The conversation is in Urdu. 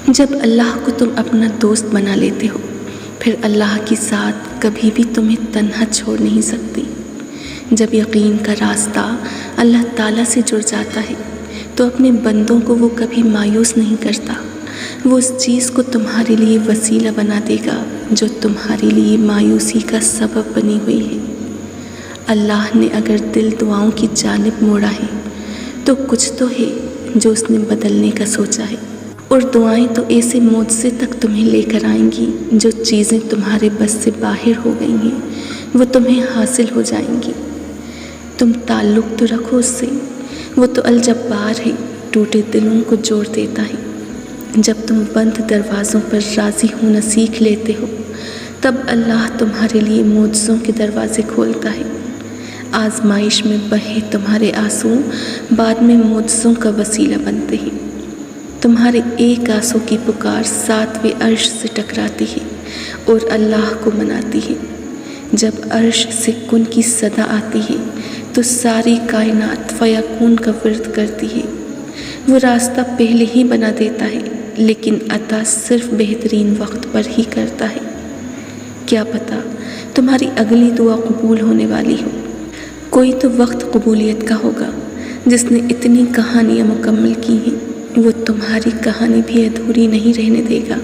جب اللہ کو تم اپنا دوست بنا لیتے ہو، پھر اللہ کی ذات کبھی بھی تمہیں تنہا چھوڑ نہیں سکتی۔ جب یقین کا راستہ اللہ تعالیٰ سے جڑ جاتا ہے تو اپنے بندوں کو وہ کبھی مایوس نہیں کرتا۔ وہ اس چیز کو تمہارے لیے وسیلہ بنا دے گا جو تمہارے لیے مایوسی کا سبب بنی ہوئی ہے۔ اللہ نے اگر دل دعاؤں کی جانب موڑا ہے تو کچھ تو ہے جو اس نے بدلنے کا سوچا ہے، اور دعائیں تو ایسے معجزے تک تمہیں لے کر آئیں گی جو چیزیں تمہارے بس سے باہر ہو گئی ہیں وہ تمہیں حاصل ہو جائیں گی۔ تم تعلق تو رکھو اس سے، وہ تو الجبار ہے، ٹوٹے دلوں کو جوڑ دیتا ہے۔ جب تم بند دروازوں پر راضی ہونا سیکھ لیتے ہو تب اللہ تمہارے لیے معجزوں کے دروازے کھولتا ہے۔ آزمائش میں بہے تمہارے آنسو بعد میں معجزوں کا وسیلہ بنتے ہیں۔ تمہارے ایک آنسو کی پکار 7ویں عرش سے ٹکراتی ہے اور اللہ کو مناتی ہے۔ جب عرش سے کن کی صدا آتی ہے تو ساری کائنات فیکون کا ورد کرتی ہے۔ وہ راستہ پہلے ہی بنا دیتا ہے لیکن عطا صرف بہترین وقت پر ہی کرتا ہے۔ کیا پتہ تمہاری اگلی دعا قبول ہونے والی ہو۔ کوئی تو وقت قبولیت کا ہوگا جس نے اتنی کہانیاں مکمل کی ہیں، وہ تمہاری کہانی بھی ادھوری نہیں رہنے دے گا۔